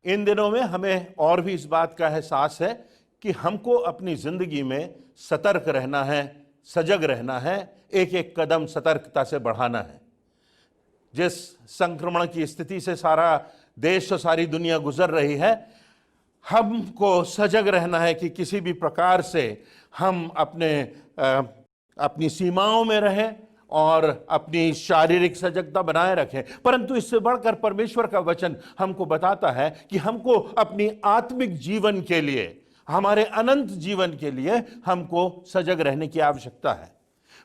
इन दिनों में हमें और भी इस बात का एहसास है कि हमको अपनी जिंदगी में सतर्क रहना है, सजग रहना है, एक एक कदम सतर्कता से बढ़ाना है। जिस संक्रमण की स्थिति से सारा देश और सारी दुनिया गुजर रही है, हमको सजग रहना है कि किसी भी प्रकार से हम अपनी सीमाओं में रहें और अपनी शारीरिक सजगता बनाए रखें। परंतु इससे बढ़कर परमेश्वर का वचन हमको बताता है कि हमको अपनी आत्मिक जीवन के लिए, हमारे अनंत जीवन के लिए हमको सजग रहने की आवश्यकता है।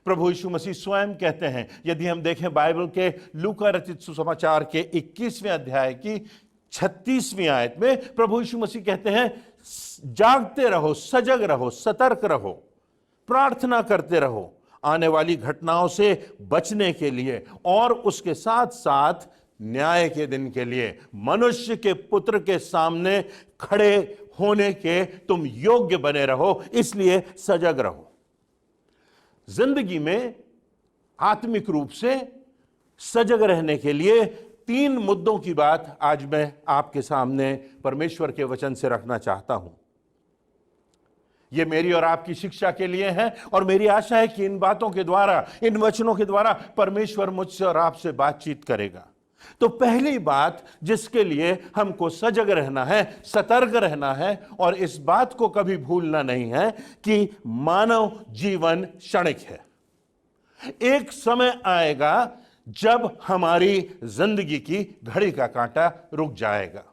प्रभु यीशु मसीह स्वयं कहते हैं, यदि हम देखें बाइबल के लूका रचित सुसमाचार के 21वें अध्याय की 36वीं आयत में प्रभु यीशु मसीह कहते हैं, जागते रहो, सजग रहो, सतर्क रहो, प्रार्थना करते रहो आने वाली घटनाओं से बचने के लिए और उसके साथ साथ न्याय के दिन के लिए, मनुष्य के पुत्र के सामने खड़े होने के तुम योग्य बने रहो, इसलिए सजग रहो। जिंदगी में आत्मिक रूप से सजग रहने के लिए 3 मुद्दों की बात आज मैं आपके सामने परमेश्वर के वचन से रखना चाहता हूं। ये मेरी और आपकी शिक्षा के लिए है और मेरी आशा है कि इन बातों के द्वारा, इन वचनों के द्वारा परमेश्वर मुझसे और आपसे बातचीत करेगा। तो पहली बात जिसके लिए हमको सजग रहना है, सतर्क रहना है और इस बात को कभी भूलना नहीं है कि मानव जीवन क्षणिक है। एक समय आएगा जब हमारी जिंदगी की घड़ी का कांटा रुक जाएगा,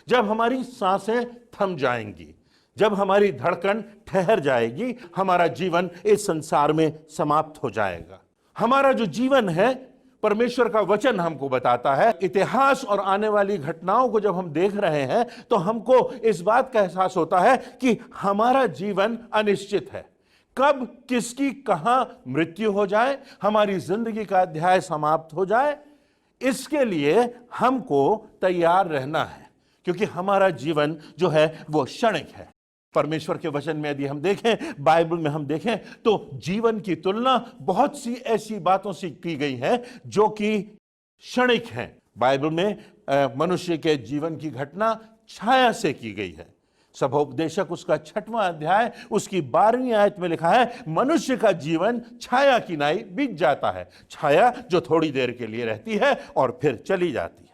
जब हमारी सांसें थम जाएंगी, जब हमारी धड़कन ठहर जाएगी, हमारा जीवन इस संसार में समाप्त हो जाएगा। हमारा जो जीवन है, परमेश्वर का वचन हमको बताता है, इतिहास और आने वाली घटनाओं को जब हम देख रहे हैं तो हमको इस बात का एहसास होता है कि हमारा जीवन अनिश्चित है। कब किसकी कहां मृत्यु हो जाए, हमारी जिंदगी का अध्याय समाप्त हो जाए, इसके लिए हमको तैयार रहना है, क्योंकि हमारा जीवन जो है वो क्षणिक है। परमेश्वर के वचन में यदि हम देखें, बाइबल में हम देखें, तो जीवन की तुलना बहुत सी ऐसी बातों से की गई है जो कि क्षणिक हैं। बाइबल में मनुष्य के जीवन की घटना छाया से की गई है। सभोपदेशक उसका 6वां अध्याय उसकी 12वीं आयत में लिखा है, मनुष्य का जीवन छाया की नाई बीत जाता है। छाया जो थोड़ी देर के लिए रहती है और फिर चली जाती है।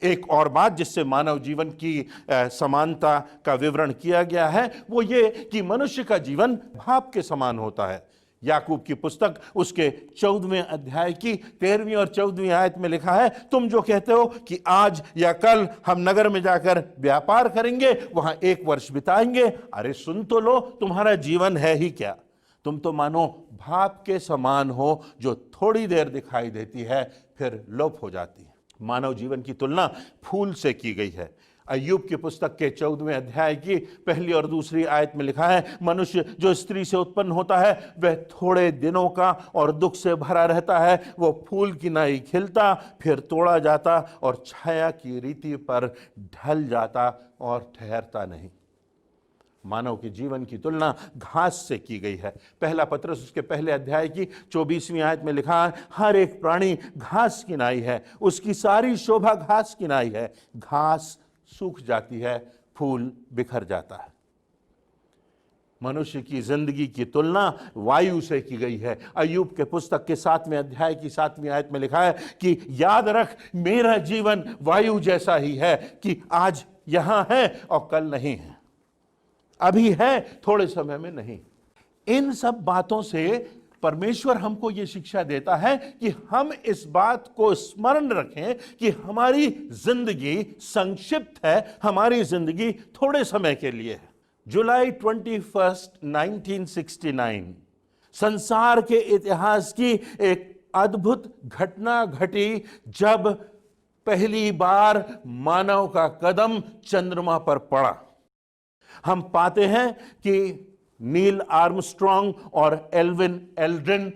एक और बात जिससे मानव जीवन की समानता का विवरण किया गया है वो ये कि मनुष्य का जीवन भाप के समान होता है। याकूब की पुस्तक उसके 14वें अध्याय की 13वीं और 14वीं आयत में लिखा है, तुम जो कहते हो कि आज या कल हम नगर में जाकर व्यापार करेंगे, वहां 1 वर्ष बिताएंगे, अरे सुन तो लो, तुम्हारा जीवन है ही क्या? तुम तो मानो भाप के समान हो जो थोड़ी देर दिखाई देती है फिर लोप हो जाती है। मानव जीवन की तुलना फूल से की गई है। अय्यूब की पुस्तक के 14वें अध्याय की 1 और 2 आयत में लिखा है, मनुष्य जो स्त्री से उत्पन्न होता है वह थोड़े दिनों का और दुख से भरा रहता है। वो फूल की नाई खिलता, फिर तोड़ा जाता और छाया की रीति पर ढल जाता और ठहरता नहीं। मानव के जीवन की तुलना घास से की गई है। 1 पत्रस उसके 1 अध्याय की 24वीं आयत में लिखा है, हर एक प्राणी घास की नाई है, उसकी सारी शोभा घास की नाई है। घास सूख जाती है, फूल बिखर जाता है। मनुष्य की जिंदगी की तुलना वायु से की गई है। अय्यूब के पुस्तक के 7वें अध्याय की 7वीं आयत में लिखा है कि याद रख, मेरा जीवन वायु जैसा ही है कि आज यहां है और कल नहीं है, अभी है थोड़े समय में नहीं। इन सब बातों से परमेश्वर हमको ये शिक्षा देता है कि हम इस बात को स्मरण रखें कि हमारी जिंदगी संक्षिप्त है, हमारी जिंदगी थोड़े समय के लिए है। जुलाई 21, 1969 संसार के इतिहास की एक अद्भुत घटना घटी जब पहली बार मानव का कदम चंद्रमा पर पड़ा। हम पाते हैं कि नील आर्मस्ट्रॉन्ग और एल्विन एल्ड्रिन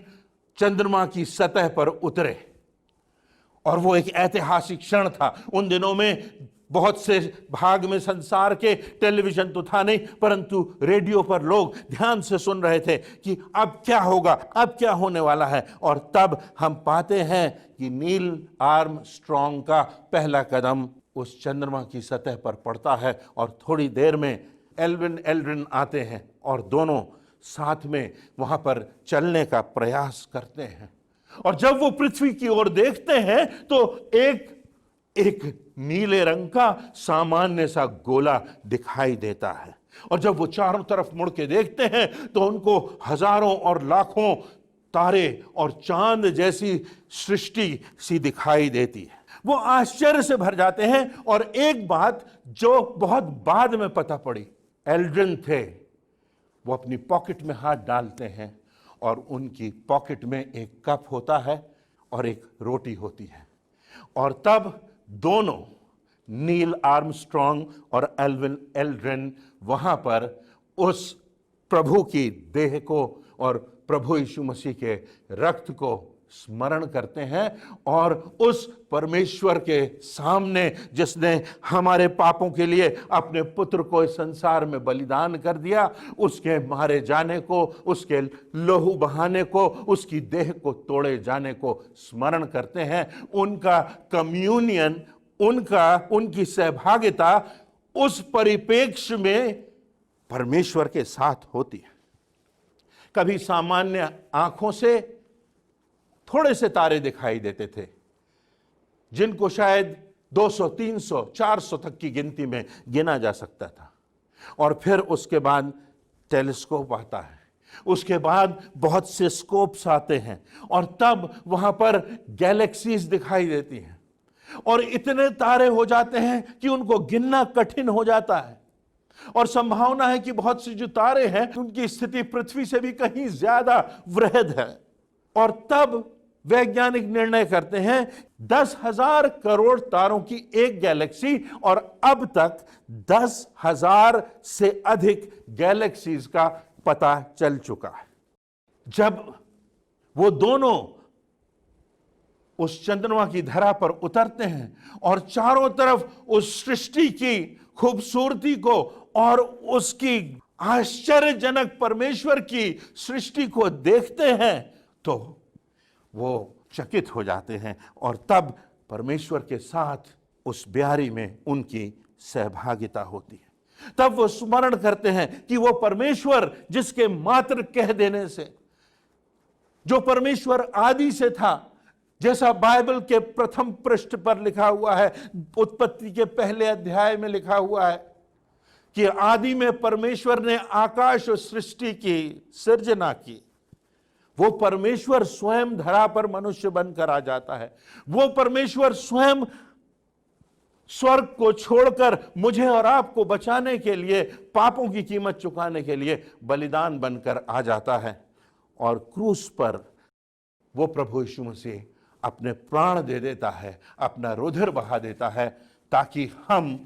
चंद्रमा की सतह पर उतरे और वो एक ऐतिहासिक क्षण था। उन दिनों में बहुत से भाग में संसार के टेलीविजन तो था नहीं, परंतु रेडियो पर लोग ध्यान से सुन रहे थे कि अब क्या होगा, अब क्या होने वाला है। और तब हम पाते हैं कि नील आर्मस्ट्रॉन्ग का पहला कदम उस चंद्रमा की सतह पर पड़ता है और थोड़ी देर में एल्विन एल्ड्रिन आते हैं और दोनों साथ में वहां पर चलने का प्रयास करते हैं। और जब वो पृथ्वी की ओर देखते हैं तो एक नीले रंग का सामान्य सा गोला दिखाई देता है। और जब वो चारों तरफ मुड़ के देखते हैं तो उनको हजारों और लाखों तारे और चांद जैसी सृष्टि सी दिखाई देती है। वो आश्चर्य से भर जाते हैं। और एक बात जो बहुत बाद में पता पड़ी, एल्ड्रिन थे, वो अपनी पॉकेट में हाथ डालते हैं और उनकी पॉकेट में एक कप होता है और एक रोटी होती है। और तब दोनों, नील आर्मस्ट्रॉन्ग और एल्विन एल्ड्रिन, वहां पर उस प्रभु की देह को और प्रभु यीशु मसीह के रक्त को स्मरण करते हैं और उस परमेश्वर के सामने जिसने हमारे पापों के लिए अपने पुत्र को इस संसार में बलिदान कर दिया, उसके मारे जाने को, उसके लहू बहाने को, उसकी देह को तोड़े जाने को स्मरण करते हैं। उनका कम्युनियन, उनकी सहभागिता उस परिप्रेक्ष्य में परमेश्वर के साथ होती है। कभी सामान्य आंखों से थोड़े से तारे दिखाई देते थे जिनको शायद 200, 300, 400 तक की गिनती में गिना जा सकता था। और फिर उसके बाद टेलीस्कोप आता है, उसके बाद बहुत से स्कोप्स आते हैं और तब वहां पर गैलेक्सीज दिखाई देती हैं और इतने तारे हो जाते हैं कि उनको गिनना कठिन हो जाता है। और संभावना है कि बहुत से जो तारे हैं उनकी स्थिति पृथ्वी से भी कहीं ज्यादा वृहद है। और तब वैज्ञानिक निर्णय करते हैं 10,000 करोड़ तारों की एक गैलेक्सी, और अब तक 10,000 से अधिक गैलेक्सीज का पता चल चुका है। जब वो दोनों उस चंद्रमा की धरा पर उतरते हैं और चारों तरफ उस सृष्टि की खूबसूरती को और उसकी आश्चर्यजनक परमेश्वर की सृष्टि को देखते हैं तो वो चकित हो जाते हैं। और तब परमेश्वर के साथ उस ब्यारी में उनकी सहभागिता होती है। तब वो स्मरण करते हैं कि वो परमेश्वर जिसके मात्र कह देने से, जो परमेश्वर आदि से था, जैसा बाइबल के प्रथम पृष्ठ पर लिखा हुआ है, उत्पत्ति के पहले अध्याय में लिखा हुआ है कि आदि में परमेश्वर ने आकाश और सृष्टि की सृजना की। वो परमेश्वर स्वयं धरा पर मनुष्य बनकर आ जाता है। वो परमेश्वर स्वयं स्वर्ग को छोड़कर मुझे और आपको बचाने के लिए, पापों की कीमत चुकाने के लिए बलिदान बनकर आ जाता है। और क्रूस पर वो प्रभु यीशु मसीह अपने प्राण दे देता है, अपना रुधिर बहा देता है, ताकि हम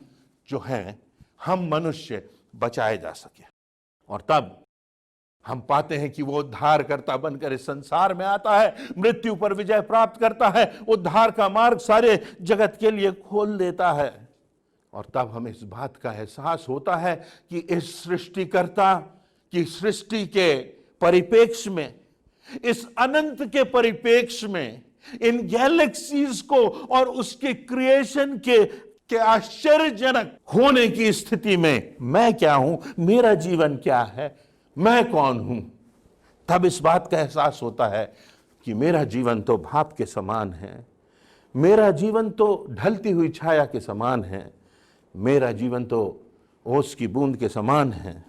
जो हैं, हम मनुष्य बचाए जा सके। और तब हम पाते हैं कि वो उद्धारकर्ता बनकर इस संसार में आता है, मृत्यु पर विजय प्राप्त करता है, उद्धार का मार्ग सारे जगत के लिए खोल देता है। और तब हमें इस बात का एहसास होता है कि इस सृष्टिकर्ता की सृष्टि के परिप्रेक्ष्य में, इस अनंत के परिप्रेक्ष्य में, इन गैलेक्सीज को और उसके क्रिएशन के आश्चर्यजनक होने की स्थिति में मैं क्या हूं, मेरा जीवन क्या है, मैं कौन हूं, तब इस बात का एहसास होता है कि मेरा जीवन तो भाप के समान है, मेरा जीवन तो ढलती हुई छाया के समान है, मेरा जीवन तो ओस की बूंद के समान है।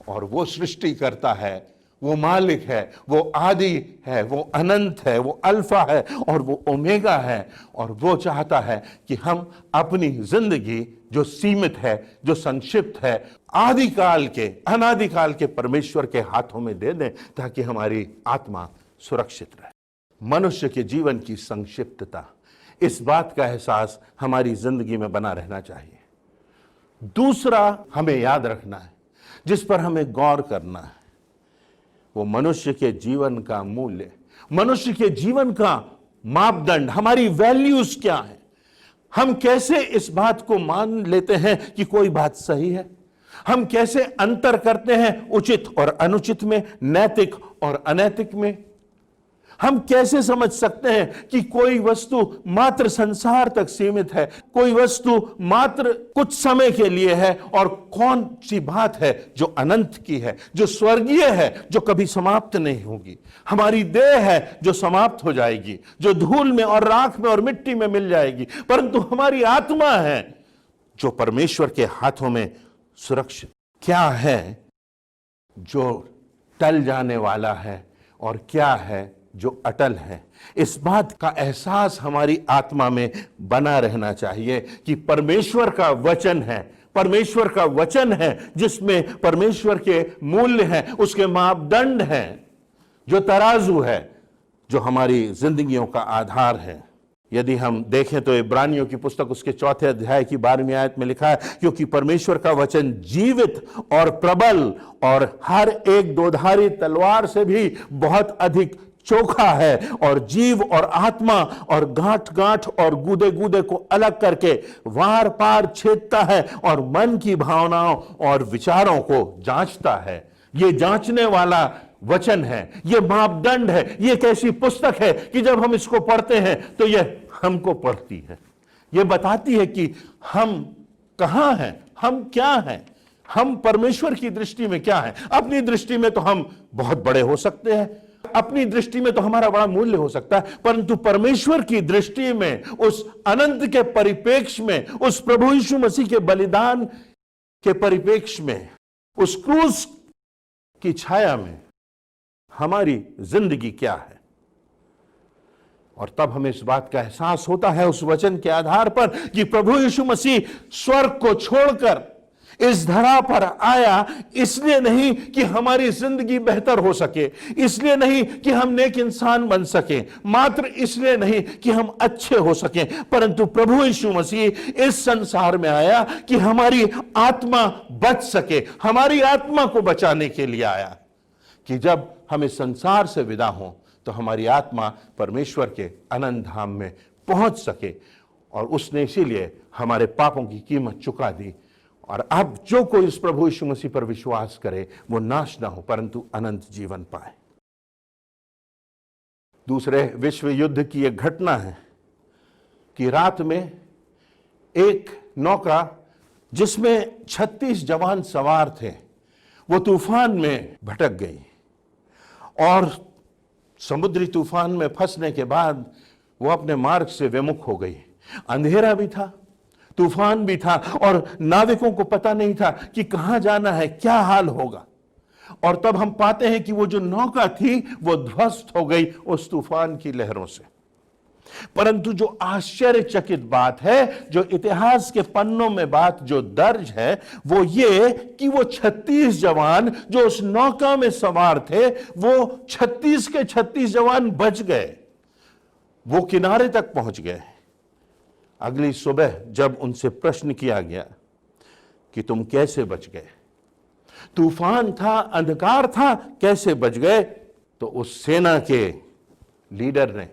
और वो सृष्टि करता है, वो मालिक है, वो आदि है, वो अनंत है, वो अल्फा है और वो ओमेगा है। और वो चाहता है कि हम अपनी जिंदगी जो सीमित है, जो संक्षिप्त है, आदिकाल के, अनादिकाल के परमेश्वर के हाथों में दे दें, ताकि हमारी आत्मा सुरक्षित रहे। मनुष्य के जीवन की संक्षिप्तता, इस बात का एहसास हमारी जिंदगी में बना रहना चाहिए। दूसरा हमें याद रखना है, जिस पर हमें गौर करना है, वो मनुष्य के जीवन का मूल्य, मनुष्य के जीवन का मापदंड, हमारी वैल्यूज क्या है। हम कैसे इस बात को मान लेते हैं कि कोई बात सही है, हम कैसे अंतर करते हैं उचित और अनुचित में, नैतिक और अनैतिक में। हम कैसे समझ सकते हैं कि कोई वस्तु मात्र संसार तक सीमित है, कोई वस्तु मात्र कुछ समय के लिए है, और कौन सी बात है जो अनंत की है, जो स्वर्गीय है, जो कभी समाप्त नहीं होगी। हमारी देह है जो समाप्त हो जाएगी, जो धूल में और राख में और मिट्टी में मिल जाएगी, परंतु हमारी आत्मा है जो परमेश्वर के हाथों में सुरक्षित। क्या है जो टल जाने वाला है और क्या है जो अटल है, इस बात का एहसास हमारी आत्मा में बना रहना चाहिए कि परमेश्वर का वचन है, परमेश्वर का वचन है जिसमें परमेश्वर के मूल्य हैं, उसके मापदंड हैं, जो तराजू है, जो हमारी जिंदगियों का आधार है। यदि हम देखें तो इब्रानियों की पुस्तक उसके 4 अध्याय की 12वीं आयत में लिखा है, क्योंकि परमेश्वर का वचन जीवित और प्रबल और हर एक दोधारी तलवार से भी बहुत अधिक चोखा है, और जीव और आत्मा और गांठ गांठ और गूदे गूदे को अलग करके वार पार छेदता है और मन की भावनाओं और विचारों को जांचता है। ये जांचने वाला वचन है, ये मापदंड है, ये एक ऐसी पुस्तक है कि जब हम इसको पढ़ते हैं तो ये हमको पढ़ती है, ये बताती है कि हम कहां हैं, हम क्या हैं, हम परमेश्वर की दृष्टि में क्या हैं। अपनी दृष्टि में तो हम बहुत बड़े हो सकते हैं, अपनी दृष्टि में तो हमारा बड़ा मूल्य हो सकता है, परंतु परमेश्वर की दृष्टि में, उस अनंत के परिप्रेक्ष्य में, उस प्रभु यीशु मसीह के बलिदान के परिप्रेक्ष्य में, उस क्रूस की छाया में हमारी जिंदगी क्या है। और तब हमें इस बात का एहसास होता है उस वचन के आधार पर कि प्रभु यीशु मसीह स्वर्ग को छोड़कर इस धरा पर आया, इसलिए नहीं कि हमारी जिंदगी बेहतर हो सके, इसलिए नहीं कि हम नेक इंसान बन सके, मात्र इसलिए नहीं कि हम अच्छे हो सके, परंतु प्रभु यीशु मसीह इस संसार में आया कि हमारी आत्मा बच सके, हमारी आत्मा को बचाने के लिए आया, कि जब हम इस संसार से विदा हों तो हमारी आत्मा परमेश्वर के अनंत धाम में पहुंच सके। और उसने इसीलिए हमारे पापों की कीमत चुका दी, और अब जो कोई इस प्रभु यीशु मसीह पर विश्वास करे वो नाश ना हो परंतु अनंत जीवन पाए। दूसरे विश्व युद्ध की एक घटना है कि रात में एक नौका जिसमें 36 जवान सवार थे, वो तूफान में भटक गई, और समुद्री तूफान में फंसने के बाद वो अपने मार्ग से विमुख हो गई। अंधेरा भी था, तूफान भी था, और नाविकों को पता नहीं था कि कहां जाना है, क्या हाल होगा। और तब हम पाते हैं कि वो जो नौका थी वो ध्वस्त हो गई उस तूफान की लहरों से। परंतु जो आश्चर्यचकित बात है, जो इतिहास के पन्नों में बात जो दर्ज है, वो ये कि वो 36 जवान जो उस नौका में सवार थे, वो 36 के 36 जवान बच गए, वो किनारे तक पहुंच गए। अगली सुबह जब उनसे प्रश्न किया गया कि तुम कैसे बच गए, तूफान था, अंधकार था, कैसे बच गए, तो उस सेना के लीडर ने,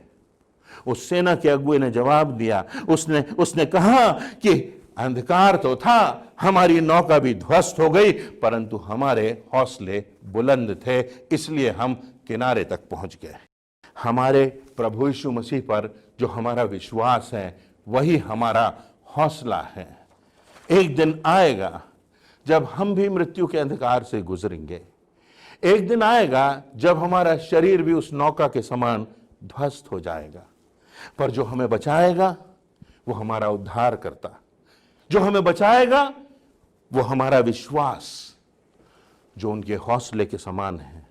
उस सेना के अगुए ने जवाब दिया, उसने कहा कि अंधकार तो था, हमारी नौका भी ध्वस्त हो गई, परंतु हमारे हौसले बुलंद थे, इसलिए हम किनारे तक पहुंच गए। हमारे प्रभु यीशु मसीह पर जो हमारा विश्वास है वही हमारा हौसला है। एक दिन आएगा जब हम भी मृत्यु के अंधकार से गुजरेंगे, एक दिन आएगा जब हमारा शरीर भी उस नौका के समान ध्वस्त हो जाएगा, पर जो हमें बचाएगा वो हमारा उद्धार करता, जो हमें बचाएगा वो हमारा विश्वास, जो उनके हौसले के समान है,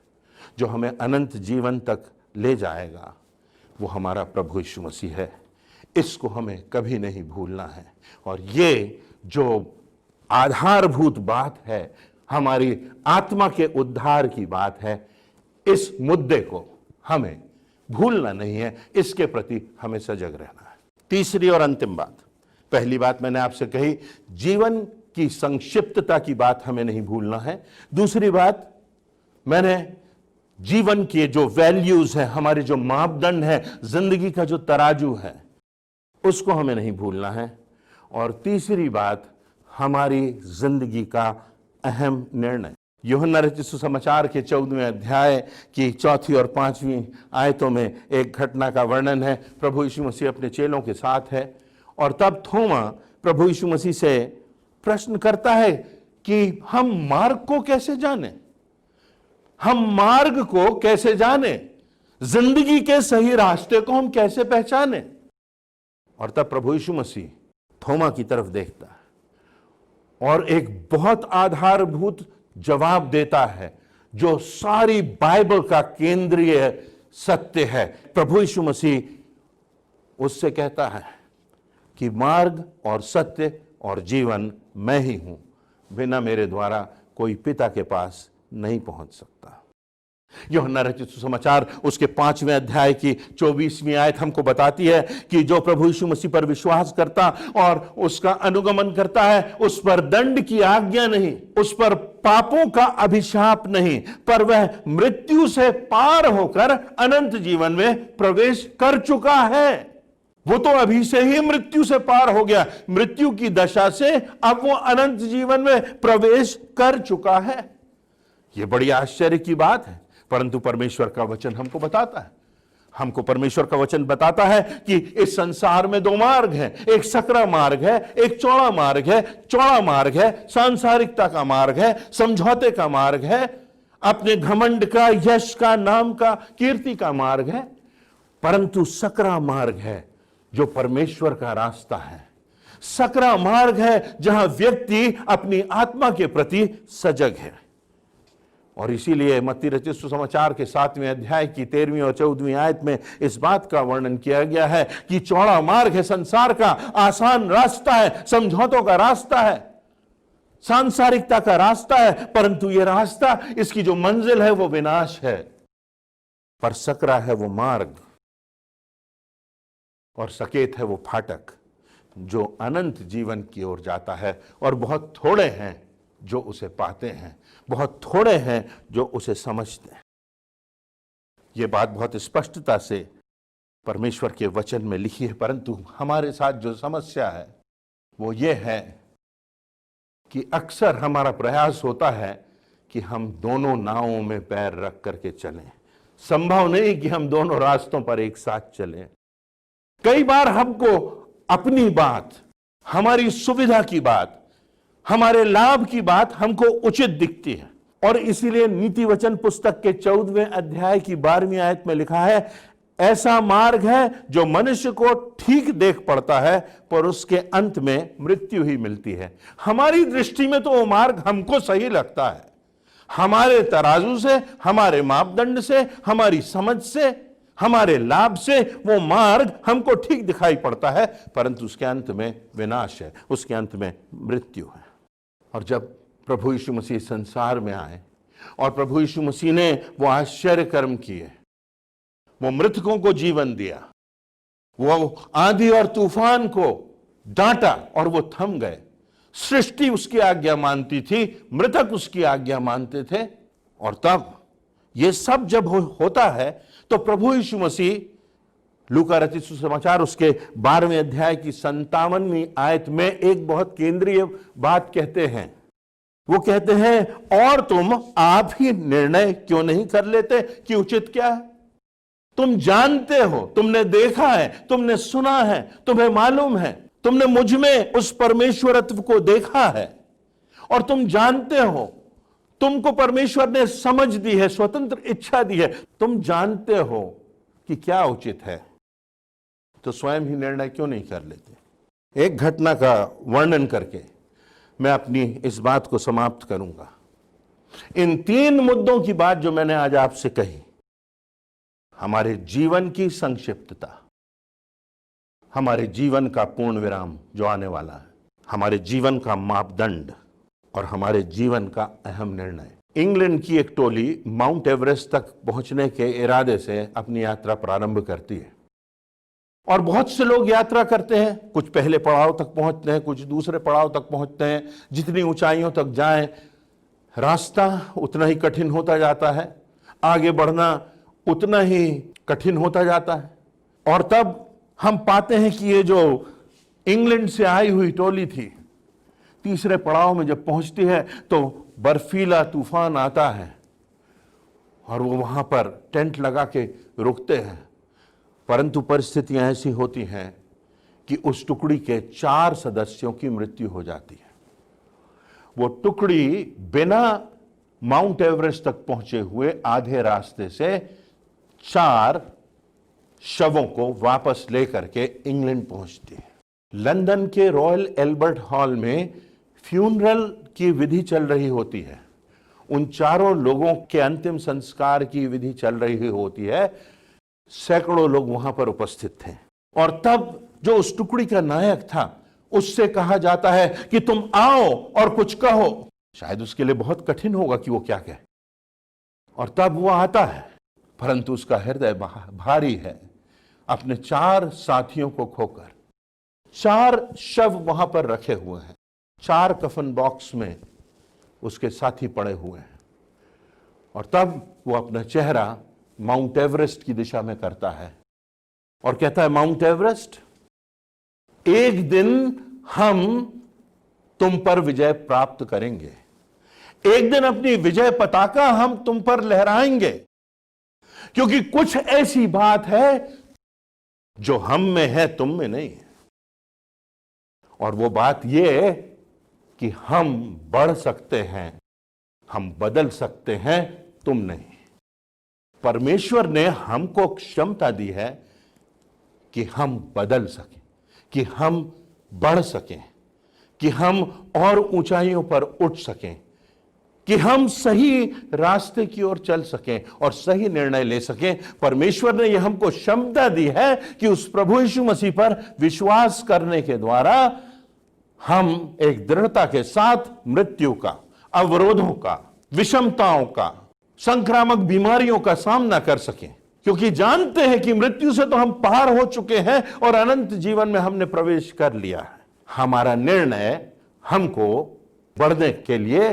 जो हमें अनंत जीवन तक ले जाएगा, वो हमारा प्रभु यीशु मसीह है। इसको हमें कभी नहीं भूलना है। और ये जो आधारभूत बात है, हमारी आत्मा के उद्धार की बात है, इस मुद्दे को हमें भूलना नहीं है, इसके प्रति हमें सजग रहना है। तीसरी और अंतिम बात, पहली बात मैंने आपसे कही, जीवन की संक्षिप्तता की बात हमें नहीं भूलना है। दूसरी बात, मैंने जीवन के जो वैल्यूज हैं, हमारे जो मापदंड है, जिंदगी का जो तराजू है, उसको हमें नहीं भूलना है। और तीसरी बात, हमारी जिंदगी का अहम निर्णय, यूहन्ना रचित सुसमाचार के 14वें अध्याय की 4 और 5वीं आयतों में एक घटना का वर्णन है। प्रभु यीशु मसीह अपने चेलों के साथ है और तब थोमा प्रभु यीशु मसीह से प्रश्न करता है कि हम मार्ग को कैसे जाने, हम मार्ग को कैसे जाने, जिंदगी के सही रास्ते को हम कैसे पहचाने। और तब प्रभु यीशु मसीह थोमा की तरफ देखता है और एक बहुत आधारभूत जवाब देता है जो सारी बाइबल का केंद्रीय सत्य है। प्रभु यीशु मसीह उससे कहता है कि मार्ग और सत्य और जीवन मैं ही हूं, बिना मेरे द्वारा कोई पिता के पास नहीं पहुंच सकता। यूहन्ना रचित सुसमाचार उसके 5वें अध्याय की 24वीं आयत हमको बताती है कि जो प्रभु यीशु मसीह पर विश्वास करता और उसका अनुगमन करता है, उस पर दंड की आज्ञा नहीं, उस पर पापों का अभिशाप नहीं, पर वह मृत्यु से पार होकर अनंत जीवन में प्रवेश कर चुका है। वो तो अभी से ही मृत्यु से पार हो गया, मृत्यु की दशा से अब वो अनंत जीवन में प्रवेश कर चुका है। यह बड़ी आश्चर्य की बात है, परंतु परमेश्वर का वचन हमको बताता है, हमको परमेश्वर का वचन बताता है कि इस संसार में 2 मार्ग हैं, एक सकरा मार्ग है, एक चौड़ा मार्ग है। चौड़ा मार्ग है सांसारिकता का मार्ग है, समझौते का मार्ग है, अपने घमंड का, यश का, नाम का, कीर्ति का मार्ग है। परंतु सकरा मार्ग है जो परमेश्वर का रास्ता है। सकरा मार्ग है जहां व्यक्ति अपनी आत्मा के प्रति सजग है। और इसीलिए मत्ती रचित सुसमाचार के 7वें अध्याय की 13वीं और 14वीं आयत में इस बात का वर्णन किया गया है कि चौड़ा मार्ग है संसार का, आसान रास्ता है, समझौतों का रास्ता है, सांसारिकता का रास्ता है, परंतु यह रास्ता, इसकी जो मंजिल है वो विनाश है। पर सकरा है वो मार्ग और सकेत है वो फाटक जो अनंत जीवन की ओर जाता है। और बहुत थोड़े हैं जो उसे पाते हैं, बहुत थोड़े हैं जो उसे समझते हैं। यह बात बहुत स्पष्टता से परमेश्वर के वचन में लिखी है, परंतु हमारे साथ जो समस्या है वो ये है कि अक्सर हमारा प्रयास होता है कि हम दोनों नावों में पैर रख करके चलें। संभव नहीं कि हम दोनों रास्तों पर एक साथ चलें। कई बार हमको अपनी बात, हमारी सुविधा की बात, हमारे लाभ की बात हमको उचित दिखती है और इसीलिए नीति वचन पुस्तक के 14वें अध्याय की 12वीं आयत में लिखा है, ऐसा मार्ग है जो मनुष्य को ठीक देख पड़ता है पर उसके अंत में मृत्यु ही मिलती है। हमारी दृष्टि में तो वो मार्ग हमको सही लगता है, हमारे तराजू से, हमारे मापदंड से, हमारी समझ से, हमारे लाभ से वो मार्ग हमको ठीक दिखाई पड़ता है, परंतु उसके अंत में विनाश है, उसके अंत में मृत्यु है। और जब प्रभु यीशु मसीह संसार में आए और प्रभु यीशु मसीह ने वो आश्चर्य कर्म किए, वो मृतकों को जीवन दिया, वो आंधी और तूफान को डांटा और वो थम गए। सृष्टि उसकी आज्ञा मानती थी, मृतक उसकी आज्ञा मानते थे। और तब ये सब जब होता है तो प्रभु यीशु मसीह लूका रचित सुसमाचार उसके 12वें अध्याय की 57वीं आयत में एक बहुत केंद्रीय बात कहते हैं। वो कहते हैं, और तुम आप ही निर्णय क्यों नहीं कर लेते कि उचित क्या है? तुम जानते हो, तुमने देखा है, तुमने सुना है, तुम्हें मालूम है, तुमने मुझ में उस परमेश्वरत्व को देखा है और तुम जानते हो, तुमको परमेश्वर ने समझ दी है, स्वतंत्र इच्छा दी है, तुम जानते हो कि क्या उचित है, तो स्वयं ही निर्णय क्यों नहीं कर लेते? एक घटना का वर्णन करके मैं अपनी इस बात को समाप्त करूंगा। इन 3 मुद्दों की बात जो मैंने आज आपसे कही, हमारे जीवन की संक्षिप्तता, हमारे जीवन का पूर्ण विराम जो आने वाला है, हमारे जीवन का मापदंड और हमारे जीवन का अहम निर्णय। इंग्लैंड की एक टोली माउंट एवरेस्ट तक पहुंचने के इरादे से अपनी यात्रा प्रारंभ करती है और बहुत से लोग यात्रा करते हैं। कुछ पहले पड़ाव तक पहुंचते हैं, कुछ दूसरे पड़ाव तक पहुंचते हैं। जितनी ऊंचाइयों तक जाएं, रास्ता उतना ही कठिन होता जाता है, आगे बढ़ना उतना ही कठिन होता जाता है। और तब हम पाते हैं कि ये जो इंग्लैंड से आई हुई टोली थी, तीसरे पड़ाव में जब पहुंचती है तो बर्फीला तूफान आता है और वो वहां पर टेंट लगा के रुकते हैं, परंतु परिस्थितियां ऐसी होती हैं कि उस टुकड़ी के 4 सदस्यों की मृत्यु हो जाती है। वो टुकड़ी बिना माउंट एवरेस्ट तक पहुंचे हुए आधे रास्ते से 4 शवों को वापस लेकर के इंग्लैंड पहुंचती है। लंदन के रॉयल एल्बर्ट हॉल में फ्यूनरल की विधि चल रही होती है। उन चारों लोगों के अंतिम संस्कार की विधि चल रही होती है। सैकड़ों लोग वहां पर उपस्थित थे और तब जो उस टुकड़ी का नायक था उससे कहा जाता है कि तुम आओ और कुछ कहो। शायद उसके लिए बहुत कठिन होगा कि वो क्या कहे, और तब वो आता है, परंतु उसका हृदय भारी है अपने 4 साथियों को खोकर। 4 शव वहां पर रखे हुए हैं, 4 कफन बॉक्स में उसके साथी पड़े हुए हैं, और तब वो अपना चेहरा माउंट एवरेस्ट की दिशा में करता है और कहता है, माउंट एवरेस्ट, एक दिन हम तुम पर विजय प्राप्त करेंगे, एक दिन अपनी विजय पताका हम तुम पर लहराएंगे, क्योंकि कुछ ऐसी बात है जो हम में है, तुम में नहीं है। और वो बात ये कि हम बढ़ सकते हैं, हम बदल सकते हैं, तुम नहीं। परमेश्वर ने हमको क्षमता दी है कि हम बदल सकें, कि हम बढ़ सकें, कि हम और ऊंचाइयों पर उठ सकें, कि हम सही रास्ते की ओर चल सकें और सही निर्णय ले सकें। परमेश्वर ने यह हमको क्षमता दी है कि उस प्रभु यीशु मसीह पर विश्वास करने के द्वारा हम एक दृढ़ता के साथ मृत्यु का, अवरोधों का, विषमताओं का, संक्रामक बीमारियों का सामना कर सकें, क्योंकि जानते हैं कि मृत्यु से तो हम पार हो चुके हैं और अनंत जीवन में हमने प्रवेश कर लिया है। हमारा निर्णय हमको बढ़ने के लिए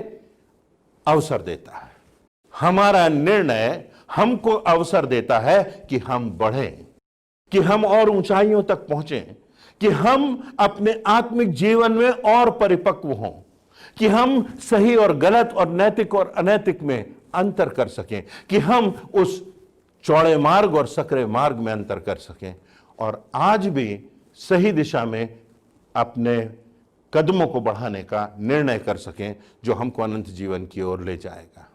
अवसर देता है। हमारा निर्णय हमको अवसर देता है कि हम बढ़ें, कि हम और ऊंचाइयों तक पहुंचें, कि हम अपने आत्मिक जीवन में और परिपक्व हों, कि हम सही और गलत और नैतिक और अनैतिक में अंतर कर सकें, कि हम उस चौड़े मार्ग और सकरे मार्ग में अंतर कर सकें और आज भी सही दिशा में अपने कदमों को बढ़ाने का निर्णय कर सकें, जो हमको अनंत जीवन की ओर ले जाएगा।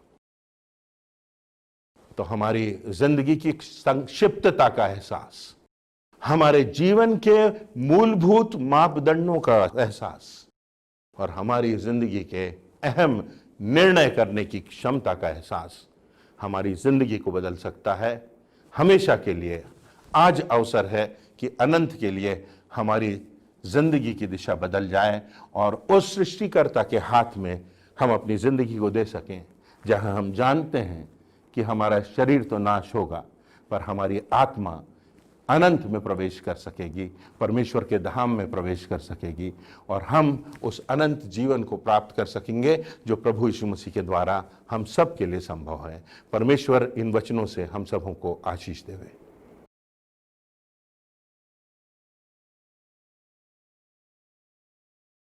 तो हमारी जिंदगी की संक्षिप्तता का एहसास, हमारे जीवन के मूलभूत मापदंडों का एहसास और हमारी जिंदगी के अहम निर्णय करने की क्षमता का एहसास हमारी जिंदगी को बदल सकता है। हमेशा के लिए आज अवसर है कि अनंत के लिए हमारी जिंदगी की दिशा बदल जाए और उस सृष्टिकर्ता के हाथ में हम अपनी जिंदगी को दे सकें, जहां हम जानते हैं कि हमारा शरीर तो नाश होगा पर हमारी आत्मा अनंत में प्रवेश कर सकेगी, परमेश्वर के धाम में प्रवेश कर सकेगी और हम उस अनंत जीवन को प्राप्त कर सकेंगे जो प्रभु यीशु मसीह के द्वारा हम सब के लिए संभव है। परमेश्वर इन वचनों से हम सबों को आशीष देवे।